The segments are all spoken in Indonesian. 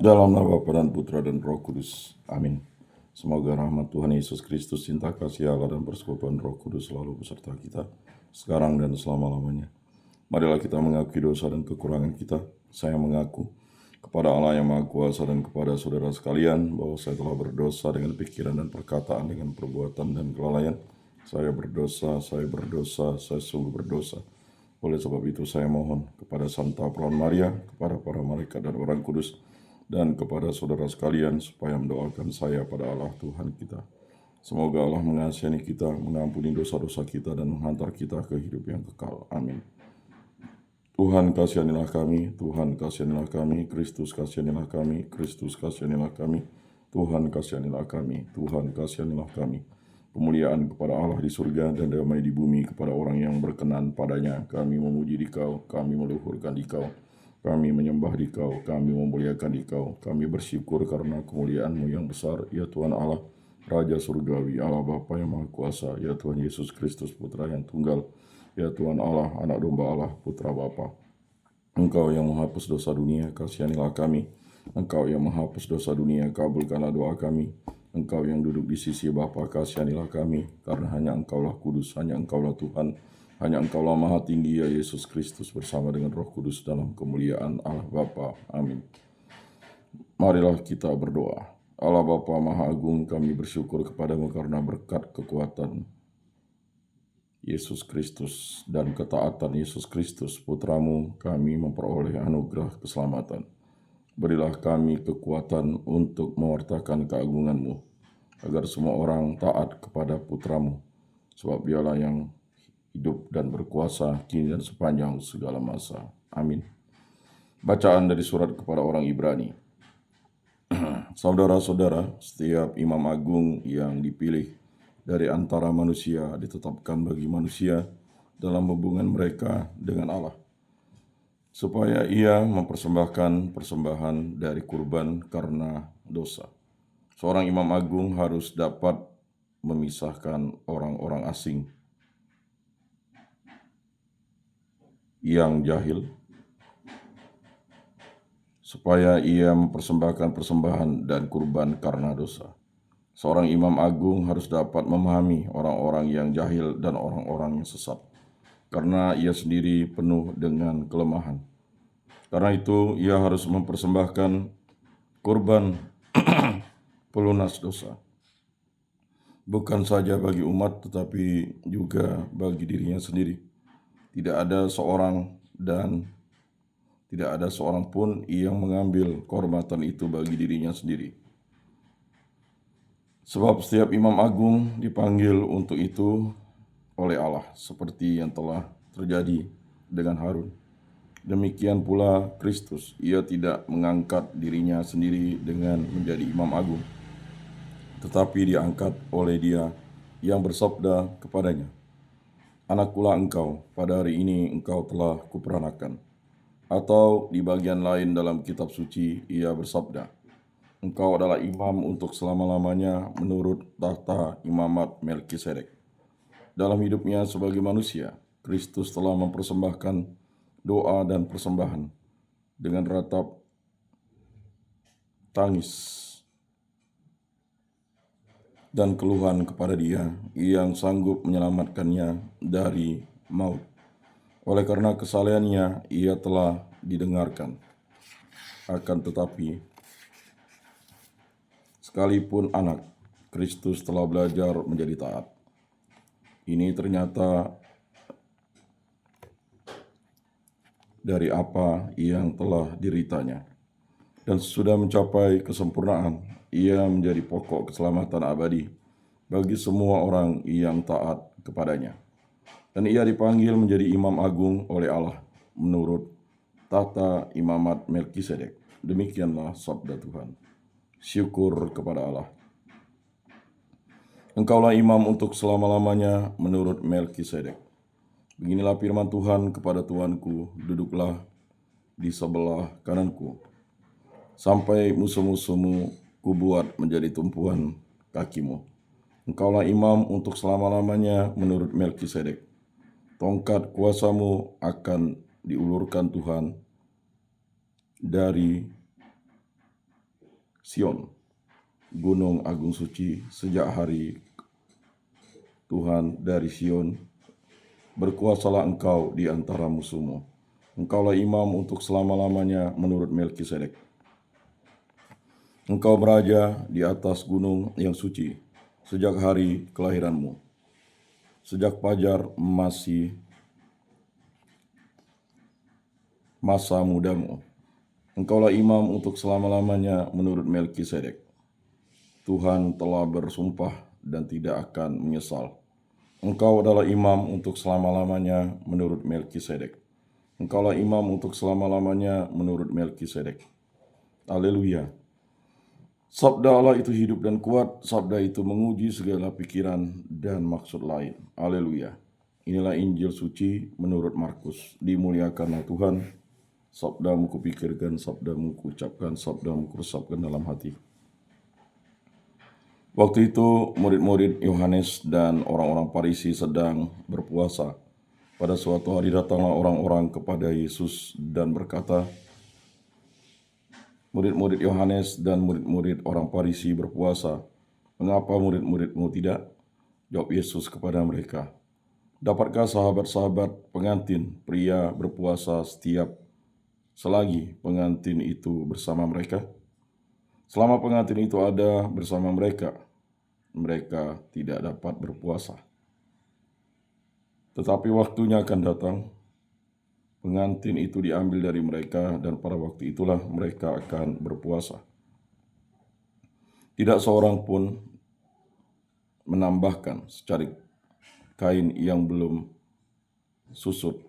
Dalam nama Bapa dan Putra dan Roh Kudus. Amin. Semoga rahmat Tuhan Yesus Kristus, cinta kasih Allah dan persekutuan Roh Kudus selalu beserta kita, sekarang dan selama-lamanya. Marilah kita mengakui dosa dan kekurangan kita. Saya mengaku kepada Allah yang Maha Kuasa dan kepada saudara sekalian bahwa saya telah berdosa dengan pikiran dan perkataan, dengan perbuatan dan kelalaian. Saya berdosa, saya sungguh berdosa. Oleh sebab itu saya mohon kepada Santa Perawan Maria, kepada para malaikat dan orang kudus, dan kepada saudara sekalian supaya mendoakan saya pada Allah Tuhan kita. Semoga Allah mengasihani kita, mengampuni dosa-dosa kita, dan menghantar kita ke hidup yang kekal. Amin. Tuhan kasihanilah kami, Tuhan kasihanilah kami, Kristus kasihanilah kami, Kristus kasihanilah kami, Tuhan kasihanilah kami, Tuhan kasihanilah kami. Kemuliaan kepada Allah di surga dan damai di bumi kepada orang yang berkenan padanya. Kami memuji Dikau, kami meluhurkan Dikau, kami menyembah Dikau, kami memuliakan Dikau, kami bersyukur karena kemuliaan-Mu yang besar, ya Tuhan Allah, Raja Surgawi, Allah Bapa yang Maha Kuasa, ya Tuhan Yesus Kristus, Putra yang Tunggal, ya Tuhan Allah, Anak Domba Allah, Putra Bapa. Engkau yang menghapus dosa dunia, kasihanilah kami. Engkau yang menghapus dosa dunia, kabulkanlah doa kami. Engkau yang duduk di sisi Bapa, kasihanilah kami, karena hanya Engkaulah kudus, hanya Engkaulah Tuhan, hanya Engkaulah Maha Tinggi, ya Yesus Kristus, bersama dengan Roh Kudus dalam kemuliaan Allah Bapa. Amin. Marilah kita berdoa. Allah Bapa Maha Agung, kami bersyukur kepadamu karena berkat kekuatan Yesus Kristus dan ketaatan Yesus Kristus, Putramu, kami memperoleh anugerah keselamatan. Berilah kami kekuatan untuk mewartakan keagungan-Mu, agar semua orang taat kepada Putramu, sebab Dialah yang hidup dan berkuasa kini dan sepanjang segala masa. Amin. Bacaan dari surat kepada orang Ibrani. Saudara-saudara, setiap imam agung yang dipilih dari antara manusia ditetapkan bagi manusia dalam hubungan mereka dengan Allah, supaya ia mempersembahkan persembahan dari kurban karena dosa. Seorang imam agung harus dapat memisahkan orang-orang asing yang jahil, supaya ia mempersembahkan persembahan dan kurban karena dosa. Seorang imam agung harus dapat memahami orang-orang yang jahil dan orang-orang yang sesat, karena ia sendiri penuh dengan kelemahan. Karena itu, ia harus mempersembahkan kurban pelunas dosa, bukan saja bagi umat, tetapi juga bagi dirinya sendiri. Tidak ada seorang pun yang mengambil kehormatan itu bagi dirinya sendiri. Sebab setiap imam agung dipanggil untuk itu oleh Allah, seperti yang telah terjadi dengan Harun. Demikian pula Kristus, ia tidak mengangkat dirinya sendiri dengan menjadi imam agung, tetapi diangkat oleh Dia yang bersabda kepadanya, "Anakkulah engkau, pada hari ini engkau telah kuperanakan." Atau di bagian lain dalam kitab suci, ia bersabda, "Engkau adalah imam untuk selama-lamanya menurut tahta imamat Melkisedek." Dalam hidupnya sebagai manusia, Kristus telah mempersembahkan doa dan persembahan dengan ratap tangis dan keluhan kepada Dia yang sanggup menyelamatkannya dari maut. Oleh karena kesalehannya, ia telah didengarkan. Akan tetapi, sekalipun anak, Kristus telah belajar menjadi taat. Ini ternyata dari apa yang telah diritanya. Dan sudah mencapai kesempurnaan, ia menjadi pokok keselamatan abadi bagi semua orang yang taat kepadanya. Dan ia dipanggil menjadi imam agung oleh Allah menurut tata imamat Melkisedek. Demikianlah sabda Tuhan. Syukur kepada Allah. Engkaulah imam untuk selama-lamanya menurut Melkisedek. Beginilah firman Tuhan kepada Tuanku, duduklah di sebelah kananku, sampai musuh-musuhmu kubuat menjadi tumpuan kakimu. Engkaulah imam untuk selama-lamanya menurut Melkisedek. Tongkat kuasamu akan diulurkan Tuhan dari Sion, gunung agung suci, sejak hari Tuhan dari Sion, berkuasalah engkau di antara musuhmu. Engkaulah imam untuk selama-lamanya menurut Melkisedek. Engkau beraja di atas gunung yang suci, sejak hari kelahiranmu. Sejak fajar masih masa mudamu. Engkaulah imam untuk selama-lamanya menurut Melkisedek. Tuhan telah bersumpah dan tidak akan menyesal. Engkau adalah imam untuk selama-lamanya menurut Melkisedek. Engkaulah imam untuk selama-lamanya menurut Melkisedek. Haleluya. Sabda Allah itu hidup dan kuat, sabda itu menguji segala pikiran dan maksud lain. Haleluya. Inilah Injil suci menurut Markus. Dimuliakanlah Tuhan. Sabdamu kupikirkan, sabdamu kuucapkan, sabdamu kuresapkan dalam hati. Waktu itu murid-murid Yohanes dan orang-orang Farisi sedang berpuasa. Pada suatu hari datanglah orang-orang kepada Yesus dan berkata, murid-murid Yohanes dan murid-murid orang Farisi berpuasa. Mengapa murid-muridmu tidak? Jawab Yesus kepada mereka, dapatkah sahabat-sahabat pengantin pria berpuasa selagi pengantin itu bersama mereka? Selama pengantin itu ada bersama mereka, mereka tidak dapat berpuasa. Tetapi waktunya akan datang, pengantin itu diambil dari mereka, dan pada waktu itulah mereka akan berpuasa. Tidak seorang pun menambahkan secarik kain yang belum susut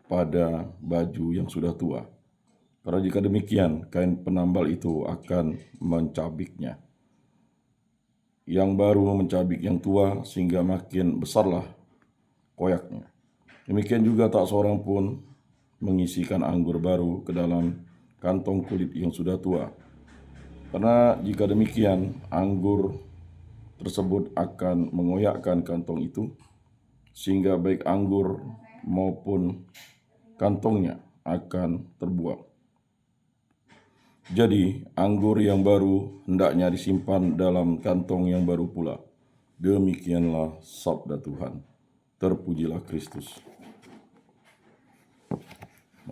pada baju yang sudah tua. Karena jika demikian, kain penambal itu akan mencabiknya. Yang baru mencabik yang tua, sehingga makin besarlah koyaknya. Demikian juga tak seorang pun mengisikan anggur baru ke dalam kantong kulit yang sudah tua. Karena jika demikian, anggur tersebut akan mengoyakkan kantong itu, sehingga baik anggur maupun kantongnya akan terbuang. Jadi, anggur yang baru hendaknya disimpan dalam kantong yang baru pula. Demikianlah sabda Tuhan. Terpujilah Kristus.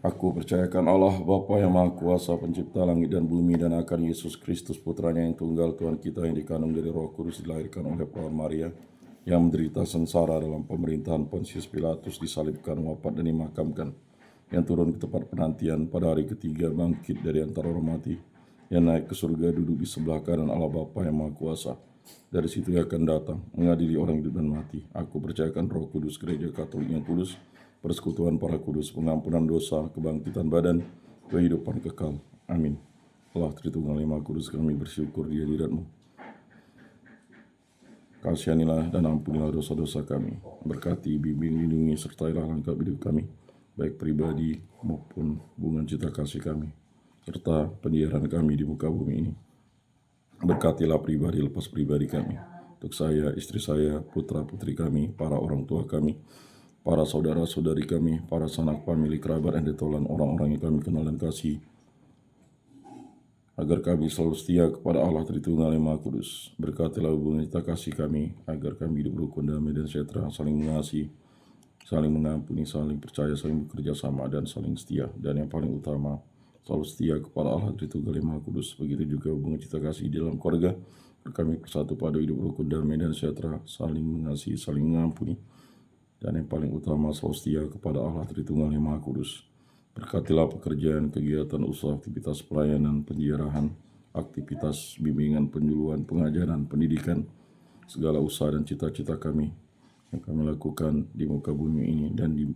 Aku percayakan Allah Bapa yang Maha Kuasa, pencipta langit dan bumi, dan akan Yesus Kristus putranya yang tunggal, Tuhan kita yang dikandung dari Roh Kudus, dilahirkan oleh perawan Maria, yang menderita sengsara dalam pemerintahan Pontius Pilatus, disalibkan, wafat dan dimakamkan, yang turun ke tempat penantian, pada hari ketiga bangkit dari antara orang mati, yang naik ke surga, duduk di sebelah kanan Allah Bapa yang Maha Kuasa. Dari situ ia akan datang mengadili orang hidup dan mati. Aku percayakan Roh Kudus, gereja Katolik yang kudus, persekutuan para kudus, pengampunan dosa, kebangkitan badan, kehidupan kekal. Amin. Allah Tritunggal yang Maha Kudus, kami bersyukur di hadirat-Mu. Kasihanilah dan ampunilah dosa-dosa kami. Berkati, bimbing, lindungi, sertailah langkah hidup kami, baik pribadi maupun hubungan cita kasih kami, serta penyiaran kami di muka bumi ini. Berkatilah pribadi lepas pribadi kami, untuk saya, istri saya, putra-putri kami, para orang tua kami, para saudara-saudari kami, para sanak famili, kerabat, dan detolan orang-orang yang kami kenal dan kasih, agar kami selalu setia kepada Allah Tritunggal yang Maha Kudus. Berkatilah hubungan cita kasih kami, agar kami hidup rukun, damai, dan sejahtera, saling mengasihi, saling mengampuni, saling percaya, saling bekerja sama, dan saling setia. Dan yang paling utama, selalu setia kepada Allah Tritunggal yang Maha Kudus. Begitu juga hubungan cita kasih di dalam keluarga, kami bersatu pada hidup rukun, damai, dan sejahtera, saling mengasihi, saling mengampuni, dan yang paling utama, selalu setia kepada Allah Tritunggal yang Maha Kudus. Berkatilah pekerjaan, kegiatan, usaha, aktivitas pelayanan, penjarahan, aktivitas bimbingan, penyuluhan, pengajaran, pendidikan, segala usaha dan cita-cita kami yang kami lakukan di muka bumi ini dan di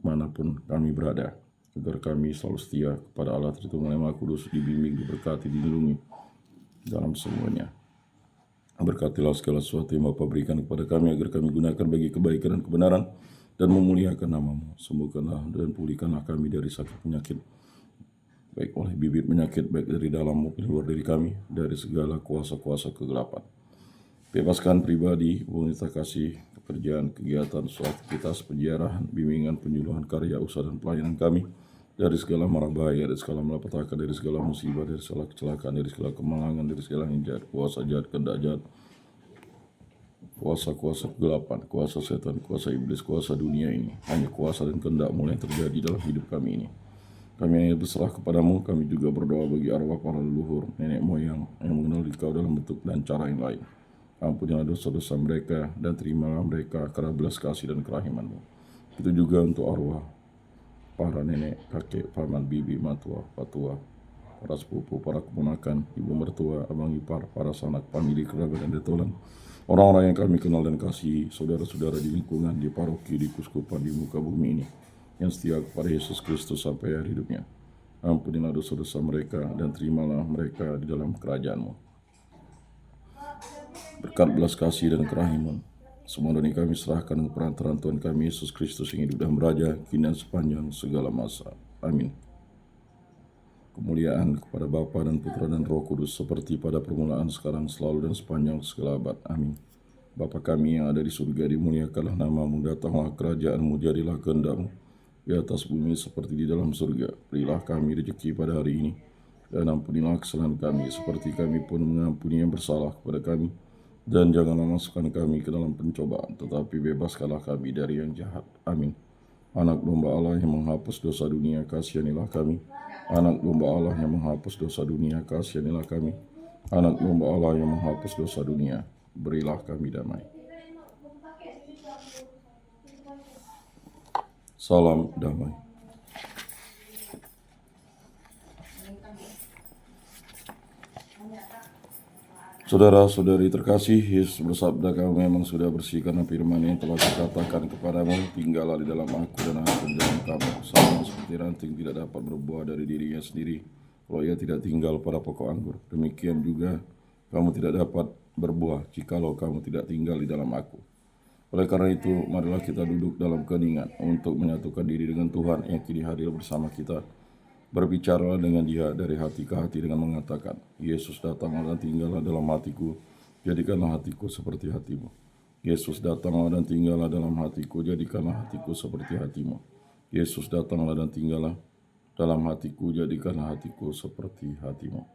manapun kami berada, agar kami selalu setia kepada Allah Tritunggal yang Maha Kudus, dibimbing, diberkati, dilindungi dalam semuanya. Berkatilah segala sesuatu yang Bapa berikan kepada kami, agar kami gunakan bagi kebaikan dan kebenaran, dan memuliakan nama-Mu. Sembuhkanlah dan pulihkanlah kami dari sakit penyakit, baik oleh bibit penyakit, baik dari dalam maupun luar dari kami, dari segala kuasa-kuasa kegelapan. Bebaskan pribadi, hubungan cita kasih, pekerjaan, kegiatan, aktivitas, penjarahan, bimbingan, penyuluhan, karya, usaha, dan pelayanan kami, dari segala mara bahaya, dari segala malapetaka, dari segala musibah, dari segala kecelakaan, dari segala kemalangan, dari segala yang jahat, kuasa jahat, kehendak jahat, kuasa-kuasa kegelapan, kuasa setan, kuasa iblis, kuasa dunia ini. Hanya kuasa dan kehendak mulai terjadi dalam hidup kami ini. Kami hanya berserah kepadamu, kami juga berdoa bagi arwah para leluhur, nenek moyang yang mengenal Dikau dalam bentuk dan cara yang lain. Ampunilah dosa-dosa mereka dan terimalah mereka karena belas kasih dan kerahiman-Mu. Itu juga untuk arwah para nenek, kakek, paman, bibi, matua, patua, para sepupu, para keponakan, ibu mertua, abang ipar, para sanak, famili, kerabat, dan detolan, orang-orang yang kami kenal dan kasihi, saudara-saudara di lingkungan, di paroki, di kuskupan, di muka bumi ini, yang setia kepada Yesus Kristus sampai akhir hidupnya. Ampunilah dosa-dosa mereka dan terimalah mereka di dalam kerajaan-Mu. Berkat belas kasih dan kerahiman, semua ini kami serahkan ke perantaraan Tuhan kami Yesus Kristus yang hidup dan beraja kini dan sepanjang segala masa. Amin. Kemuliaan kepada Bapa dan Putra dan Roh Kudus seperti pada permulaan, sekarang, selalu, dan sepanjang segala abad. Amin. Bapa kami yang ada di surga, dimuliakanlah nama-Mu, datanglah kerajaan-Mu, jadilah kehendak-Mu di atas bumi seperti di dalam surga. Berilah kami rezeki pada hari ini, dan ampunilah kesalahan kami seperti kami pun mengampuni yang bersalah kepada kami. Dan janganlah masukkan kami ke dalam pencobaan, tetapi bebaskanlah kami dari yang jahat. Amin. Anak domba Allah yang menghapus dosa dunia, kasihanilah kami. Anak domba Allah yang menghapus dosa dunia, kasihanilah kami. Anak domba Allah yang menghapus dosa dunia, berilah kami damai. Salam damai. Saudara-saudari terkasih, Yesus bersabda, kamu memang sudah bersih karena firman yang telah dikatakan kepadamu, tinggallah di dalam aku dan aku di dalam kamu. Sama seperti ranting tidak dapat berbuah dari dirinya sendiri kalau ia tidak tinggal pada pokok anggur. Demikian juga kamu tidak dapat berbuah jikalau kamu tidak tinggal di dalam aku. Oleh karena itu, marilah kita duduk dalam keheningan untuk menyatukan diri dengan Tuhan yang kini hadir bersama kita. Berbicaralah dengan Dia dari hati ke hati dengan mengatakan, Yesus datanglah dan tinggallah dalam hatiku, jadikanlah hatiku seperti hatimu. Yesus datanglah dan tinggallah dalam hatiku, jadikanlah hatiku seperti hatimu. Yesus datanglah dan tinggallah dalam hatiku, jadikanlah hatiku seperti hatimu.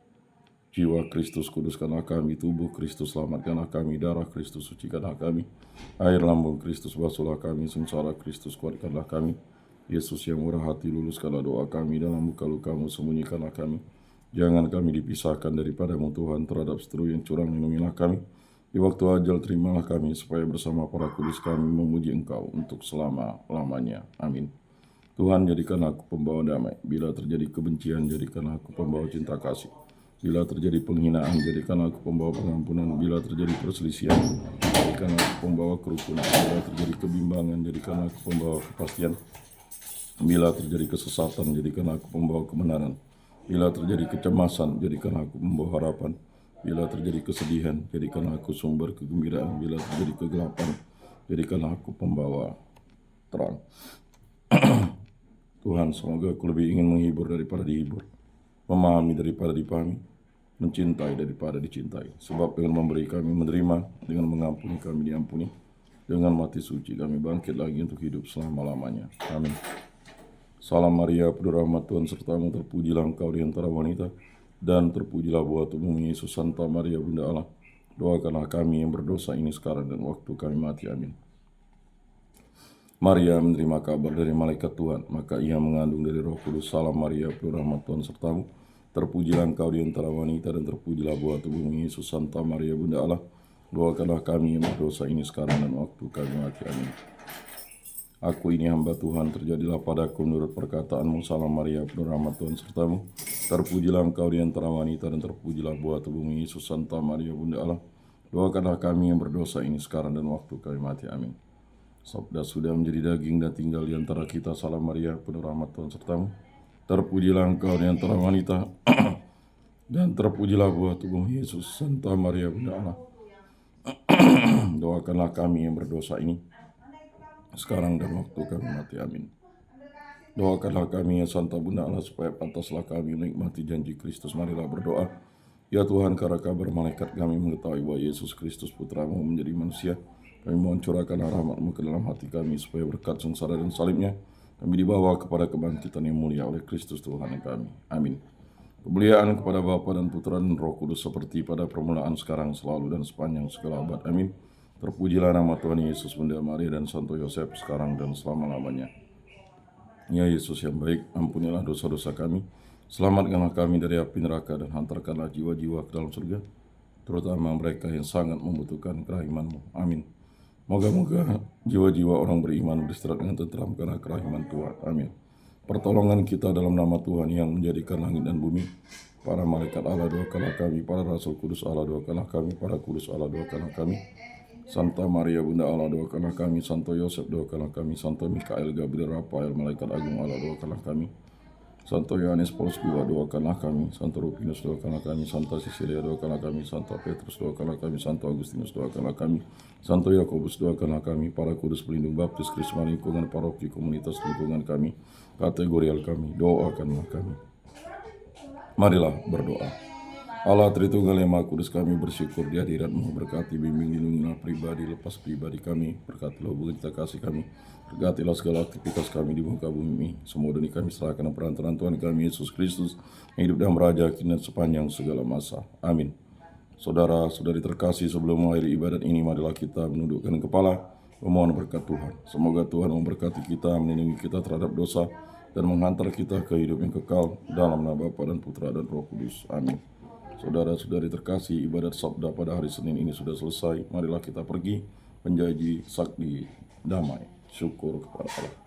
Jiwa Kristus kuduskanlah kami, tubuh Kristus selamatkanlah kami, darah Kristus sucikanlah kami, air lambung Kristus basuhlah kami, sengsara Kristus kuatkanlah kami. Yesus yang murah hati, luluskanlah doa kami, dalam luka-lukamu sembunyikanlah kami. Jangan kami dipisahkan daripadamu Tuhan, terhadap seteru yang curang lindungilah kami. Di waktu ajal terimalah kami, supaya bersama para kudus kami memuji Engkau untuk selama-lamanya. Amin. Tuhan, jadikanlah aku pembawa damai. Bila terjadi kebencian, jadikanlah aku pembawa cinta kasih. Bila terjadi penghinaan, jadikanlah aku pembawa pengampunan. Bila terjadi perselisihan, jadikanlah aku pembawa kerukunan. Bila terjadi kebimbangan, jadikanlah aku pembawa kepastian. Bila terjadi kesesatan, jadikanlah aku pembawa kebenaran. Bila terjadi kecemasan, jadikanlah aku pembawa harapan. Bila terjadi kesedihan, jadikanlah aku sumber kegembiraan. Bila terjadi kegelapan, jadikanlah aku pembawa terang. Tuhan, semoga aku lebih ingin menghibur daripada dihibur, memahami daripada dipahami, mencintai daripada dicintai. Sebab dengan memberi kami menerima, dengan mengampuni kami diampuni, dengan mati suci kami bangkit lagi untuk hidup selama-lamanya. Amin. Salam Maria, penuh rahmat Tuhan sertamu, terpujilah engkau di antara wanita, dan terpujilah buah tubuhmu Yesus. Santa Maria Bunda Allah, doakanlah kami yang berdosa ini sekarang dan waktu kami mati. Amin. Maria menerima kabar dari malaikat Tuhan, maka ia mengandung dari Roh Kudus. Salam Maria, penuh rahmat Tuhan sertamu, terpujilah engkau di antara wanita, dan terpujilah buah tubuhmu Yesus. Santa Maria Bunda Allah, doakanlah kami yang berdosa ini sekarang dan waktu kami mati. Amin. Aku ini hamba Tuhan, terjadilah padaku menurut perkataanmu. Salam Maria, penuh rahmat Tuhan sertamu, terpujilah engkau di antara wanita, dan terpujilah buah tubuhmu Yesus. Santa Maria Bunda Allah, doakanlah kami yang berdosa ini sekarang dan waktu kami mati. Amin. Sabda sudah menjadi daging dan tinggal di antara kita. Salam Maria, penuh rahmat Tuhan sertamu, terpujilah engkau di antara wanita, dan terpujilah buah tubuhmu Yesus. Santa Maria Bunda Allah, doakanlah kami yang berdosa ini sekarang dan waktu kami mati. Amin. Doakanlah kami ya Santa Bunda Allah, supaya pantaslah kami menikmati janji Kristus. Marilah berdoa. Ya Tuhan, karena kabar malaikat kami mengetahui bahwa Yesus Kristus Putramu menjadi manusia, kami mohon curahkanlah rahmat-Mu ke dalam hati kami, supaya berkat sengsara dan salibnya kami dibawa kepada kebangkitan yang mulia oleh Kristus Tuhan kami. Amin. Kemuliaan kepada Bapa dan Putra dan Roh Kudus seperti pada permulaan, sekarang, selalu, dan sepanjang segala abad. Amin. Terpujilah nama Tuhan Yesus, Bunda Maria, dan Santo Yosef, sekarang dan selama-lamanya. Ya Yesus yang baik, ampunilah dosa-dosa kami, selamatkanlah kami dari api neraka, dan hantarkanlah jiwa-jiwa ke dalam surga, terutama mereka yang sangat membutuhkan kerahiman-Mu. Amin. Moga-moga jiwa-jiwa orang beriman beristirahat dengan tentram karena kerahiman Tuhan. Amin. Pertolongan kita dalam nama Tuhan yang menjadikan langit dan bumi. Para malaikat Allah, doakanlah kami. Para rasul kudus Allah, doakanlah kami. Para kudus Allah, doakanlah kami. Santa Maria Bunda Allah, doakanlah kami. Santo Yosef, doakanlah kami. Santo Mikael, Gabriel, Rafael, malaikat agung Allah, doakanlah kami. Santo Yohanes Paulus II, doakanlah kami. Santo Rupinus, doakanlah kami. Santa Cecilia, doakanlah kami. Santo Petrus, doakanlah kami. Santo Agustinus, doakanlah kami. Santo Yakobus, doakanlah kami. Para kudus pelindung baptis, krisma, lingkungan paroki, komunitas lingkungan kami, kategorial kami, doakanlah kami. Marilah berdoa. Allah Tritunggal yang Maha Kudus, kami bersyukur di hadirat-Mu. Berkati, bimbing, lindungilah pribadi, lepas pribadi kami. Berkatilah hubungan kita kasih kami. Berkatilah segala aktivitas kami di muka bumi. Semua demi kami serahkan perantaraan Tuhan kami Yesus Kristus, yang hidup dan meraja kini dan sepanjang segala masa. Amin. Saudara-saudari terkasih, sebelum mengakhiri ibadat ini, marilah kita menundukkan kepala, memohon berkat Tuhan. Semoga Tuhan memberkati kita, melindungi kita terhadap dosa, dan menghantar kita ke hidup yang kekal, dalam nama Bapa dan Putra dan Roh Kudus. Amin. Saudara-saudari terkasih, ibadat sabda pada hari Senin ini sudah selesai. Marilah kita pergi menjadi sakti damai. Syukur kepada Allah.